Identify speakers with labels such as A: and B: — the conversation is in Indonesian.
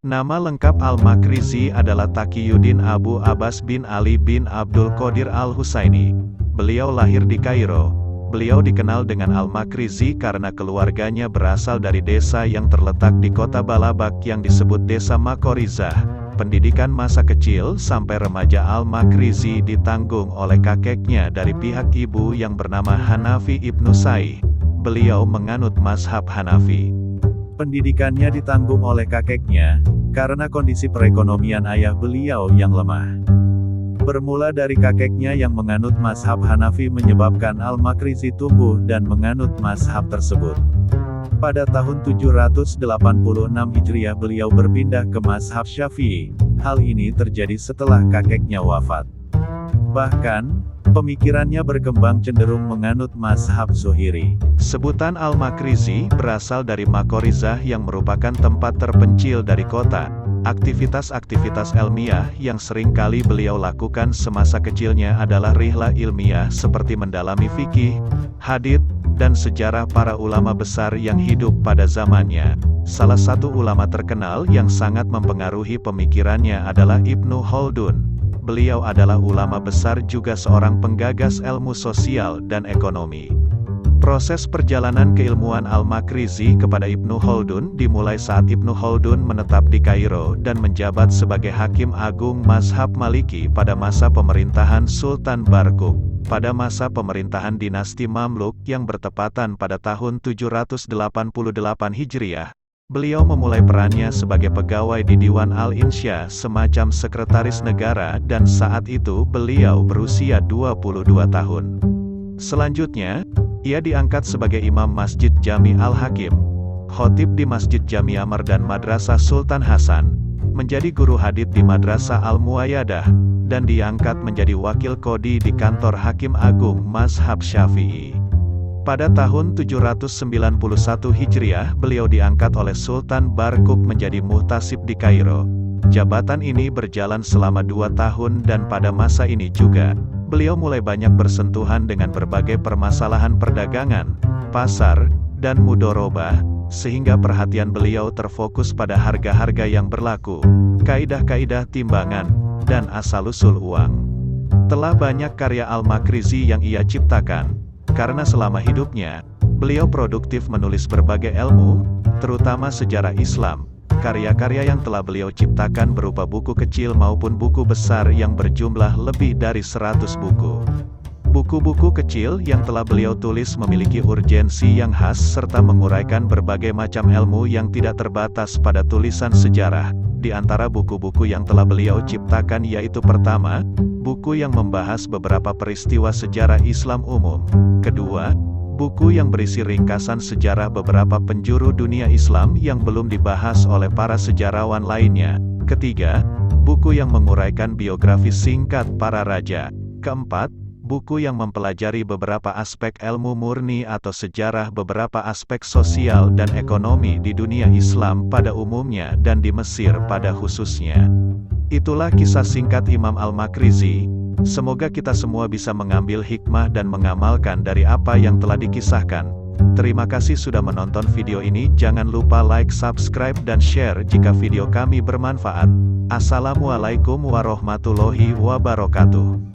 A: Nama lengkap Al-Makrizi adalah Taqiyuddin Abu Abbas bin Ali bin Abdul Qadir Al-Husaini. Beliau lahir di Kairo. Beliau dikenal dengan Al-Makrizi karena keluarganya berasal dari desa yang terletak di kota Balabak yang disebut Desa Makorizah. Pendidikan masa kecil sampai remaja Al-Makrizi ditanggung oleh kakeknya dari pihak ibu yang bernama Hanafi Ibnu Sa'ih. Beliau menganut mazhab Hanafi. Pendidikannya ditanggung oleh kakeknya, karena kondisi perekonomian ayah beliau yang lemah. Bermula dari kakeknya yang menganut mazhab Hanafi menyebabkan Al-Makrizi tumbuh dan menganut mazhab tersebut. Pada tahun 786 Hijriah beliau berpindah ke mazhab Syafi'i. Hal ini terjadi setelah kakeknya wafat. Bahkan, pemikirannya berkembang cenderung menganut mazhab Zuhiri. Sebutan Al-Makrizi berasal dari Makorizah yang merupakan tempat terpencil dari kota. Aktivitas-aktivitas ilmiah yang sering kali beliau lakukan semasa kecilnya adalah rihlah ilmiah seperti mendalami fikih, hadits, dan sejarah para ulama besar yang hidup pada zamannya. Salah satu ulama terkenal yang sangat mempengaruhi pemikirannya adalah Ibnu Khaldun. Beliau adalah ulama besar juga seorang penggagas ilmu sosial dan ekonomi. Proses perjalanan keilmuan Al-Makrizi kepada Ibnu Khaldun dimulai saat Ibnu Khaldun menetap di Kairo dan menjabat sebagai Hakim Agung Mazhab Maliki pada masa pemerintahan Sultan Barquq. Pada masa pemerintahan dinasti Mamluk yang bertepatan pada tahun 788 Hijriah, beliau memulai perannya sebagai pegawai di Diwan Al-Insya semacam sekretaris negara dan saat itu beliau berusia 22 tahun. Selanjutnya, ia diangkat sebagai imam Masjid Jami Al-Hakim, khotib di Masjid Jami Amr dan Madrasah Sultan Hasan, menjadi guru hadits di Madrasah Al-Muwayyadah, dan diangkat menjadi wakil qodi di kantor Hakim Agung Mazhab Syafi'i. Pada tahun 791 Hijriah beliau diangkat oleh Sultan Barquq menjadi muhtasib di Kairo. Jabatan ini berjalan selama 2 tahun dan pada masa ini juga, beliau mulai banyak bersentuhan dengan berbagai permasalahan perdagangan, pasar, dan mudorobah, sehingga perhatian beliau terfokus pada harga-harga yang berlaku, kaidah-kaidah timbangan, dan asal-usul uang. Telah banyak karya Al-Makrizi yang ia ciptakan, karena selama hidupnya, beliau produktif menulis berbagai ilmu, terutama sejarah Islam. Karya-karya yang telah beliau ciptakan berupa buku kecil maupun buku besar yang berjumlah lebih dari 100 buku. Buku-buku kecil yang telah beliau tulis memiliki urgensi yang khas serta menguraikan berbagai macam ilmu yang tidak terbatas pada tulisan sejarah. Di antara buku-buku yang telah beliau ciptakan yaitu pertama, buku yang membahas beberapa peristiwa sejarah Islam umum. Kedua, buku yang berisi ringkasan sejarah beberapa penjuru dunia Islam yang belum dibahas oleh para sejarawan lainnya. Ketiga, buku yang menguraikan biografi singkat para raja. Keempat, buku yang mempelajari beberapa aspek ilmu murni atau sejarah beberapa aspek sosial dan ekonomi di dunia Islam pada umumnya dan di Mesir pada khususnya. Itulah kisah singkat Imam Al-Makrizi. Semoga kita semua bisa mengambil hikmah dan mengamalkan dari apa yang telah dikisahkan. Terima kasih sudah menonton video ini. Jangan lupa like, subscribe, dan share jika video kami bermanfaat. Assalamualaikum warahmatullahi wabarakatuh.